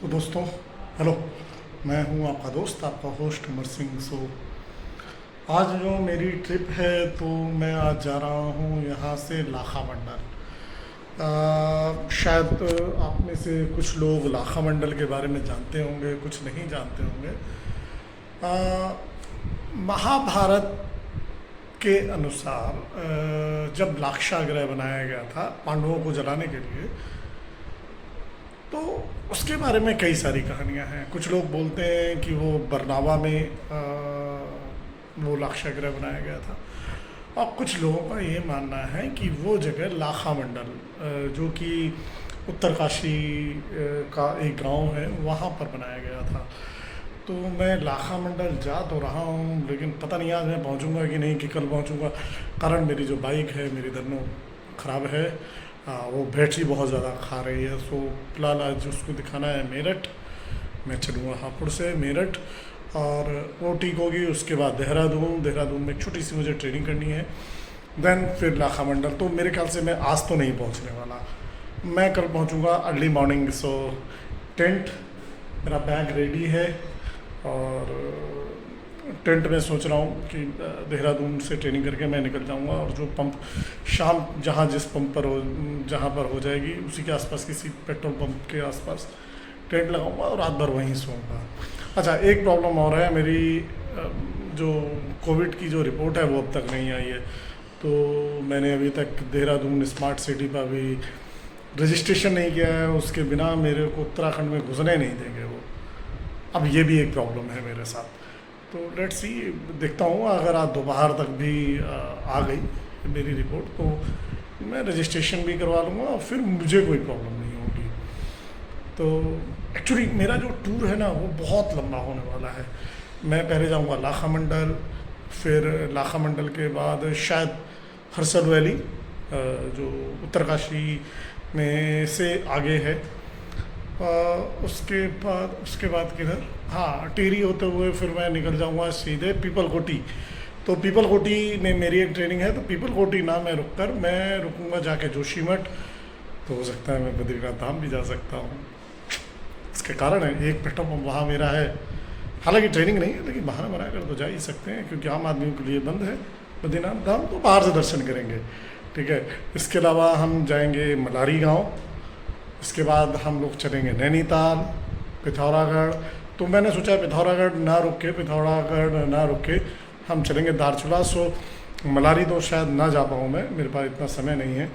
तो दोस्तों, हेलो। मैं हूं आपका दोस्त, आपका होस्ट अमर सिंह। आज जो मेरी ट्रिप है, तो मैं आज जा रहा हूं यहाँ से लाखा मंडल। शायद आप में से कुछ लोग लाखा मंडल के बारे में जानते होंगे, कुछ नहीं जानते होंगे। अ, महाभारत के अनुसार जब लाक्षागृह बनाया गया था पांडवों को जलाने के लिए, तो उसके बारे में कई सारी कहानियां हैं। कुछ लोग बोलते हैं कि वो बरनावा में वो लाक्षागृह बनाया गया था, और कुछ लोगों का ये मानना है कि वो जगह लाखा मंडल, जो कि उत्तरकाशी का एक गांव है, वहाँ पर बनाया गया था। तो मैं लाखा मंडल जा तो रहा हूँ, लेकिन पता नहीं आज मैं पहुँचूँगा कि नहीं, कि कल पहुँचूँगा। कारण मेरी जो बाइक है, मेरी दोनों ख़राब है। वो बैटरी बहुत ज़्यादा खा रही है। सो फिलहाल आज उसको दिखाना है मेरठ। मैं चलूँगा हापुड़ से मेरठ, और वो ठीक होगी। उसके बाद देहरादून में एक छोटी सी मुझे ट्रेनिंग करनी है। देन फिर लाखा मंडल। तो मेरे ख्याल से मैं आज तो नहीं पहुंचने वाला, मैं कल पहुंचूंगा अर्ली मॉर्निंग। सो टेंट, मेरा बैग रेडी है, और टेंट में सोच रहा हूँ कि देहरादून से ट्रेनिंग करके मैं निकल जाऊँगा, और जो पंप शाम जिस पंप पर जहाँ पर हो जाएगी, उसी के आसपास किसी पेट्रोल पंप के आसपास टेंट लगाऊंगा और रात भर वहीं सोऊंगा। अच्छा, एक प्रॉब्लम और है मेरी, जो कोविड की जो रिपोर्ट है वो अब तक नहीं आई है। तो मैंने अभी तक देहरादून स्मार्ट सिटी पर भी रजिस्ट्रेशन नहीं किया है। उसके बिना मेरे को उत्तराखंड में घुसने नहीं देंगे वो। अब ये भी एक प्रॉब्लम है मेरे साथ। तो लेट्स सी, देखता हूँ। अगर आज दोपहर तक भी आ गई मेरी रिपोर्ट, तो मैं रजिस्ट्रेशन भी करवा लूँगा, और फिर मुझे कोई प्रॉब्लम नहीं होगी। तो एक्चुअली मेरा जो टूर है ना, वो बहुत लंबा होने वाला है। मैं पहले जाऊँगा लाखा मंडल, फिर लाखा मंडल के बाद शायद हर्षल वैली, जो उत्तरकाशी में से आगे है। उसके बाद किधर, हाँ, टिहरी होते हुए फिर मैं निकल जाऊंगा सीधे पीपलकोटी। तो पीपलकोटी में मेरी एक ट्रेनिंग है, तो पीपलकोटी ना मैं रुकूंगा जाके जोशीमठ। तो हो सकता है मैं बद्रीनाथ धाम भी जा सकता हूँ। इसके कारण है, एक पेट्रोल पंप वहाँ मेरा है। हालांकि ट्रेनिंग नहीं है, लेकिन बहाना बनाकर तो जा ही सकते हैं, क्योंकि आम आदमियों के लिए बंद है बद्रीनाथ धाम। तो बाहर से दर्शन करेंगे, ठीक है। इसके अलावा हम जाएंगे मलारी गाँव। इसके बाद हम लोग चलेंगे नैनीताल, पिथौरागढ़। तो मैंने सोचा पिथौरागढ़ ना रुक के हम चलेंगे धारचूला। सो मलारी तो शायद ना जा पाऊँ मैं, मेरे पास इतना समय नहीं है,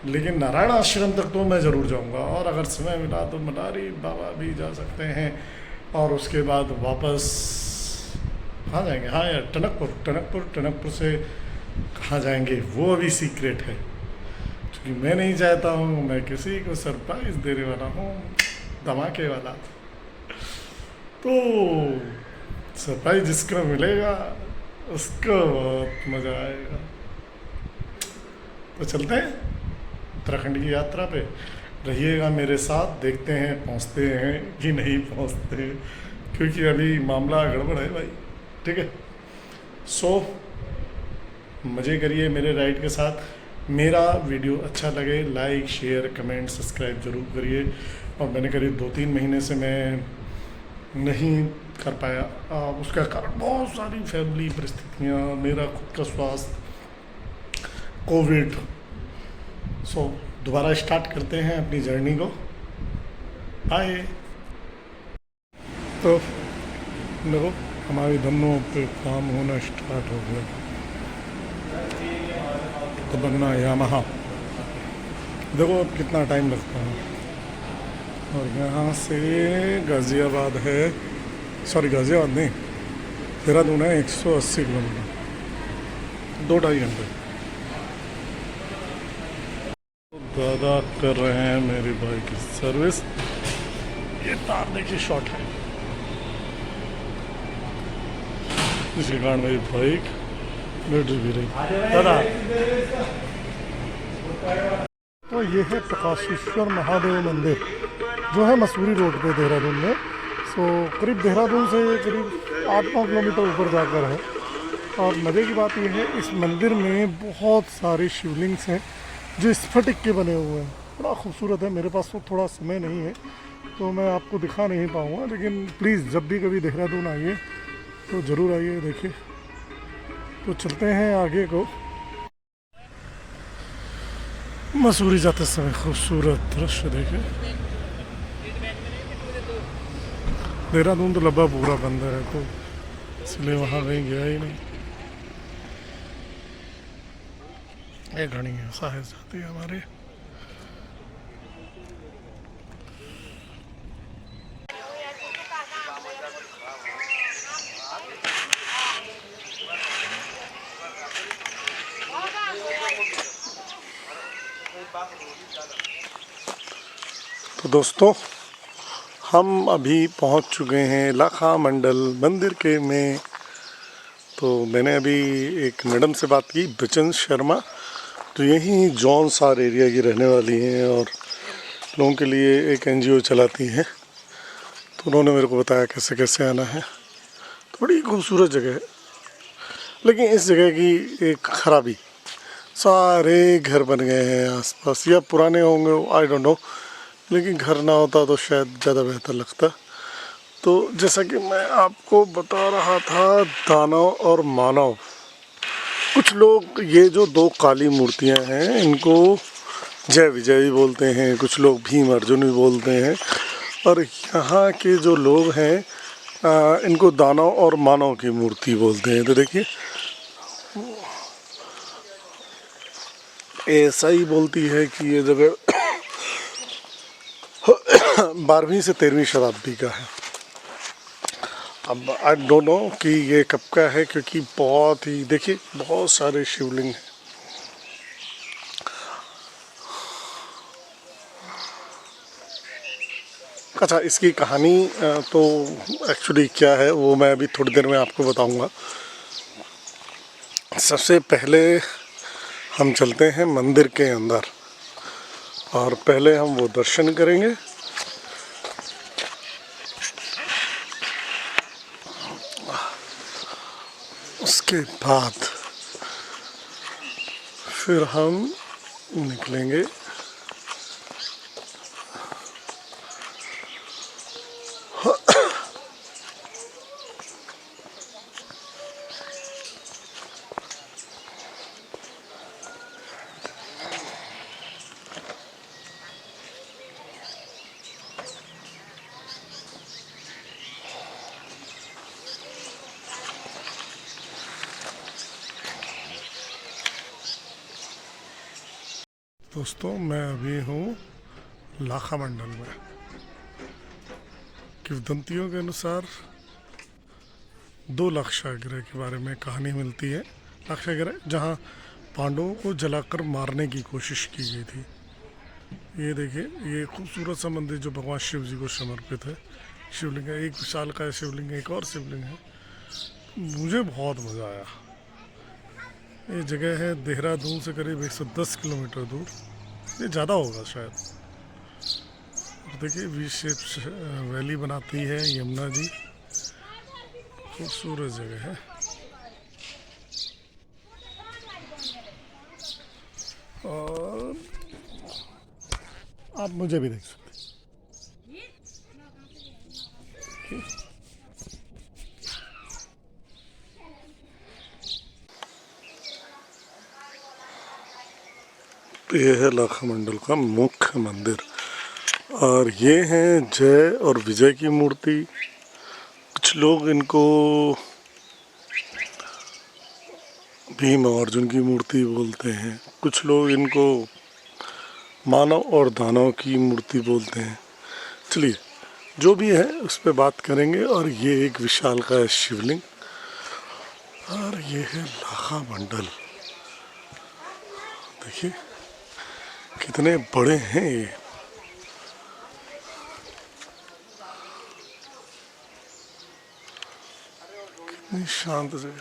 लेकिन नारायण आश्रम तक तो मैं ज़रूर जाऊँगा। और अगर समय मिला तो मलारी बाबा भी जा सकते हैं। और उसके बाद वापस कहाँ जाएंगे, हाँ यार, टनकपुर से कहाँ जाएंगे वो अभी सीक्रेट है, क्योंकि मैं नहीं चाहता हूँ, मैं किसी को सरप्राइज देने वाला हूँ, धमाके वाला। तो सरप्राइज जिसको मिलेगा उसको बहुत मज़ा आएगा। तो चलते हैं उत्तराखंड की यात्रा पे। रहिएगा मेरे साथ, देखते हैं पहुँचते हैं कि नहीं पहुँचते हैं, क्योंकि अभी मामला गड़बड़ है भाई, ठीक है। सो मज़े करिए मेरे राइड के साथ। मेरा वीडियो अच्छा लगे, लाइक, शेयर, कमेंट, सब्सक्राइब ज़रूर करिए। और मैंने करीब 2-3 महीने से मैं नहीं कर पाया, उसका कारण बहुत सारी फैमिली परिस्थितियाँ, मेरा खुद का स्वास्थ्य, कोविड। सो दोबारा स्टार्ट करते हैं अपनी जर्नी को। बाय। तो देखो, हमारी धनों पे काम होना स्टार्ट हो गया। तो बनना यामाहा, देखो अब कितना टाइम लगता है। और यहाँ से गाज़ियाबाद है, सॉरी गाज़ियाबाद नहीं, देहरादून है 180 किलोमीटर, 2-2.5 घंटे। दादा कर रहे हैं मेरी बाइक की सर्विस। ये तार देखिए शॉर्ट है, इसके कारण मेरी बाइक बैटरी भी रही। दादा, तो ये है प्रकाशेश्वर महादेव मंदिर, जो है मसूरी रोड पे देहरादून में। सो करीब देहरादून से करीब 8-9 किलोमीटर ऊपर जाकर है। और मज़े की बात यह है, इस मंदिर में बहुत सारे शिवलिंग्स हैं जो स्फटिक के बने हुए हैं। बड़ा खूबसूरत है। मेरे पास तो थोड़ा समय नहीं है, तो मैं आपको दिखा नहीं पाऊँगा, लेकिन प्लीज़ जब भी कभी देहरादून आइए तो ज़रूर आइए, देखिए। तो चलते हैं आगे को। मसूरी जाते समय खूबसूरत दृश्य देखे। देहरादून तो लंबा पूरा बंद है, तो इसलिए वहाँ कहीं गया ही नहीं। एक घड़ी है साहिब जाती है हमारे। तो दोस्तों, हम अभी पहुंच चुके हैं लाखा मंडल मंदिर के में। तो मैंने अभी एक मैडम से बात की, बचन शर्मा, तो यहीं जॉन सार एरिया की रहने वाली हैं और लोगों के लिए एक एनजीओ चलाती हैं। तो उन्होंने मेरे को बताया कैसे कैसे आना है। तो बड़ी खूबसूरत जगह है, लेकिन इस जगह की एक खराबी, सारे घर बन गए हैं आसपास, या पुराने होंगे आई डोंट नो, लेकिन घर ना होता तो शायद ज़्यादा बेहतर लगता। तो जैसा कि मैं आपको बता रहा था, दानव और मानव, कुछ लोग ये जो दो काली मूर्तियां हैं इनको जय विजय भी बोलते हैं, कुछ लोग भीम अर्जुन भी बोलते हैं, और यहाँ के जो लोग हैं इनको दानव और मानव की मूर्ति बोलते हैं। तो देखिए, ऐसा ही बोलती है कि ये जगह 12वीं से 13वीं शताब्दी का है। अब आई डोंट नो कि ये कब का है, क्योंकि बहुत ही, देखिए, बहुत सारे शिवलिंग हैं। अच्छा, इसकी कहानी तो एक्चुअली क्या है वो मैं अभी थोड़ी देर में आपको बताऊंगा। सबसे पहले हम चलते हैं मंदिर के अंदर और पहले हम वो दर्शन करेंगे। उसके बाद फिर हम निकलेंगे दोस्तों। मैं अभी हूँ लाखा मंडल में। किंवदंतियों के अनुसार 2 लाक्षागृह के बारे में कहानी मिलती है। लाक्षागृह जहाँ पांडवों को जलाकर मारने की कोशिश की गई थी। ये देखिए, ये खूबसूरत सा मंदिर जो भगवान शिव जी को समर्पित है। शिवलिंग है, एक विशाल का शिवलिंग है, एक और शिवलिंग है। मुझे बहुत मज़ा आया। ये जगह है देहरादून से करीब 110 किलोमीटर दूर, ये ज़्यादा होगा शायद। और देखिए, वी शेप वैली बनाती है यमुना जी, खूबसूरत जगह है। और आप मुझे भी देख सकते हैं। तो ये है लाखा मंडल का मुख्य मंदिर, और ये हैं जय और विजय की मूर्ति। कुछ लोग इनको भीम और अर्जुन की मूर्ति बोलते हैं, कुछ लोग इनको मानव और दानव की मूर्ति बोलते हैं। चलिए, जो भी है उस पर बात करेंगे। और ये एक विशाल का शिवलिंग, और ये है लाखा मंडल। देखिए कितने बड़े हैं ये। कितनी शांत जगह।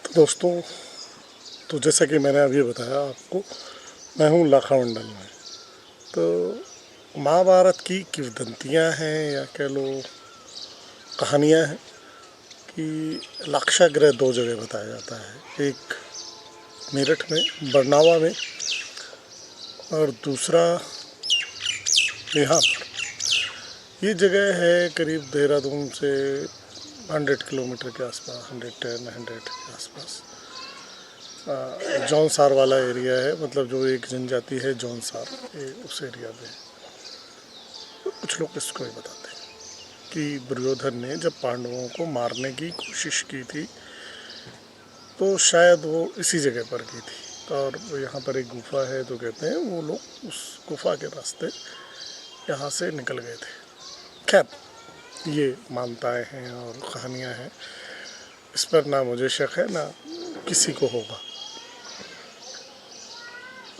तो दोस्तों, तो जैसा कि मैंने अभी बताया आपको, मैं हूँ लाखा मंडल में। तो महाभारत की किंवदंतियाँ हैं, या कह लो कहानियाँ हैं, कि लाक्षागृह 2 जगह बताया जाता है, एक मेरठ में बरनावा में और दूसरा यहाँ पर। ये जगह है करीब देहरादून से 100 किलोमीटर के आसपास, 100 के आसपास। जौनसार वाला एरिया है, मतलब जो एक जनजाति है जौनसार, ये उस एरिया में है। तो कुछ लोग इसको ही बताते हैं कि दुर्योधन ने जब पांडवों को मारने की कोशिश की थी तो शायद वो इसी जगह पर की थी, और यहाँ पर एक गुफा है तो कहते हैं वो लोग उस गुफा के रास्ते यहाँ से निकल गए थे। खैर ये मान्यताएं हैं और कहानियाँ हैं, इस पर ना मुझे शक है ना किसी को होगा।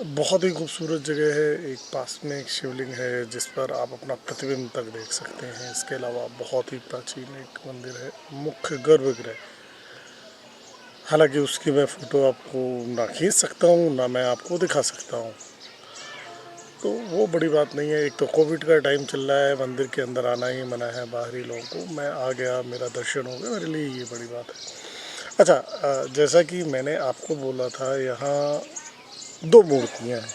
बहुत ही खूबसूरत जगह है। एक पास में एक शिवलिंग है जिस पर आप अपना प्रतिबिंब तक देख सकते हैं। इसके अलावा बहुत ही प्राचीन एक मंदिर है, मुख्य गर्भगृह। हालांकि उसकी मैं फ़ोटो आपको ना खींच सकता हूँ ना मैं आपको दिखा सकता हूँ, तो वो बड़ी बात नहीं है। एक तो कोविड का टाइम चल रहा है, मंदिर के अंदर आना ही मना है बाहरी लोगों को। मैं आ गया, मेरा दर्शन हो गया, मेरे लिए ये बड़ी बात है। अच्छा, जैसा कि मैंने आपको बोला था, यहाँ 2 मूर्तियाँ हैं।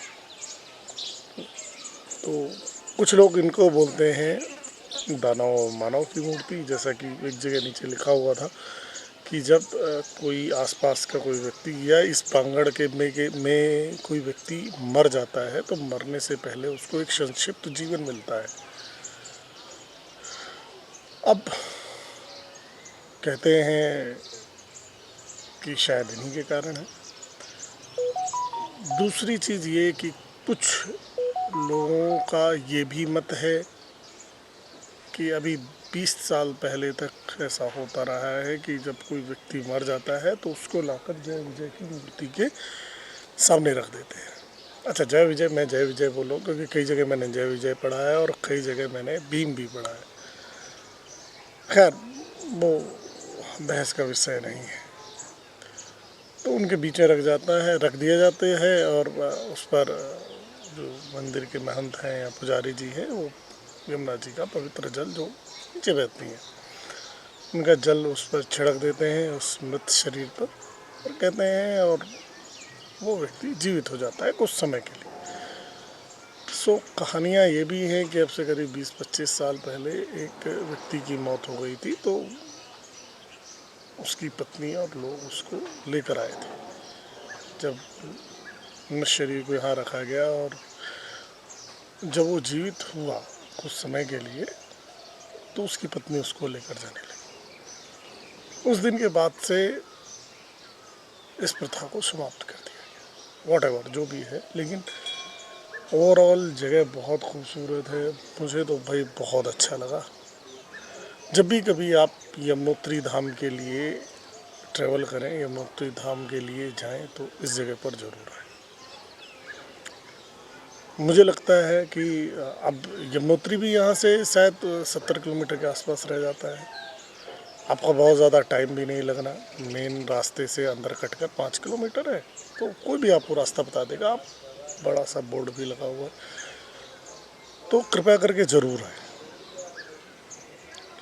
तो कुछ लोग इनको बोलते हैं दानव और मानव की मूर्ति, जैसा कि एक जगह नीचे लिखा हुआ था कि जब कोई आसपास का कोई व्यक्ति या इस प्रांगण में कोई व्यक्ति मर जाता है तो मरने से पहले उसको एक संक्षिप्त जीवन मिलता है। अब कहते हैं कि शायद इन्हीं के कारण है। दूसरी चीज़ ये कि कुछ लोगों का ये भी मत है कि अभी 20 साल पहले तक ऐसा होता रहा है कि जब कोई व्यक्ति मर जाता है तो उसको लाकर जय विजय की मूर्ति के सामने रख देते हैं। अच्छा, जय विजय, मैं जय विजय बोलूँ क्योंकि कई जगह मैंने जय विजय पढ़ा है और कई जगह मैंने भीम भी पढ़ा है। खैर वो बहस का विषय नहीं है। तो उनके बीच में रख दिया जाते हैं और उस पर जो मंदिर के महंत हैं या पुजारी जी हैं वो यमुना जी का पवित्र जल जो नीचे बहती है उनका जल उस पर छिड़क देते हैं, उस मृत शरीर पर, और कहते हैं और वो व्यक्ति जीवित हो जाता है कुछ समय के लिए। सो कहानियाँ ये भी हैं कि अब से करीब 20-25 साल पहले एक व्यक्ति की मौत हो गई थी तो उसकी पत्नी और लोग उसको लेकर आए थे। जब मृत शरीर को यहाँ रखा गया और जब वो जीवित हुआ कुछ समय के लिए तो उसकी पत्नी उसको लेकर जाने लगी। उस दिन के बाद से इस प्रथा को समाप्त कर दिया गया। वॉटएवर जो भी है, लेकिन ओवरऑल जगह बहुत खूबसूरत है। मुझे तो भाई बहुत अच्छा लगा। जब भी कभी आप यमुनोत्री धाम के लिए ट्रैवल करें, यमुनोत्री धाम के लिए जाएं तो इस जगह पर ज़रूर आएं। मुझे लगता है कि अब यमुनोत्री भी यहाँ से शायद 70 किलोमीटर के आसपास रह जाता है। आपका बहुत ज़्यादा टाइम भी नहीं लगना। मेन रास्ते से अंदर कटकर 5 किलोमीटर है, तो कोई भी आपको रास्ता बता देगा। आप बड़ा सा बोर्ड भी लगा हुआ है, तो कृपया करके ज़रूर आएँ।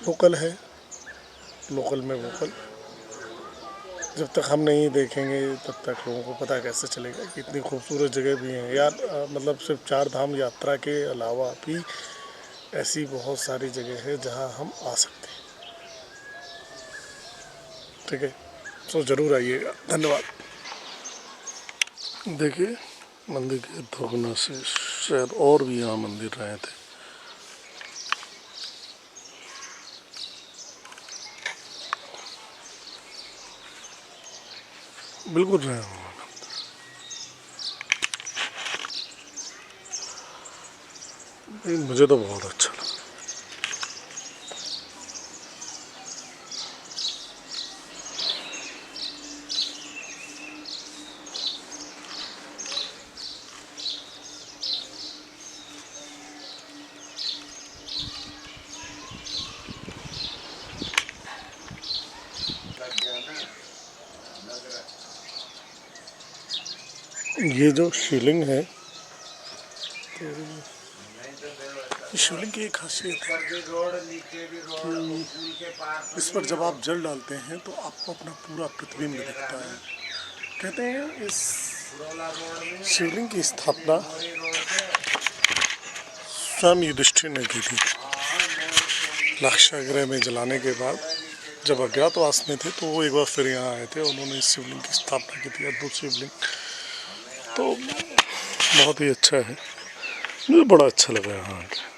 लोकल है, लोकल में वोकल। जब तक हम नहीं देखेंगे तब तक लोगों को पता कैसे चलेगा कि इतनी खूबसूरत जगह भी हैं यार। मतलब सिर्फ 4 धाम यात्रा के अलावा भी ऐसी बहुत सारी जगह है जहां हम आ सकते हैं। ठीक है, तो ज़रूर आइएगा। धन्यवाद। देखिए, मंदिर के दोगुना से शायद और भी यहाँ मंदिर रहे थे। बिल्कुल रहे होंगे। मुझे तो बहुत अच्छा लगा। ये जो शिवलिंग है शिवलिंग की एक खासियत है कि इस पर जब आप जल डालते हैं तो आपको अपना पूरा प्रतिबिंब दिखता है। कहते हैं इस शिवलिंग की स्थापना स्वयं युधिष्ठिर ने की थी। लाक्षागृह में जलाने के बाद जब अज्ञातवास में थे तो वो एक बार फिर यहाँ आए थे, उन्होंने इस शिवलिंग की स्थापना की थी। अद्भुत शिवलिंग, तो बहुत ही अच्छा है, मुझे बड़ा अच्छा लगा यहाँ आके।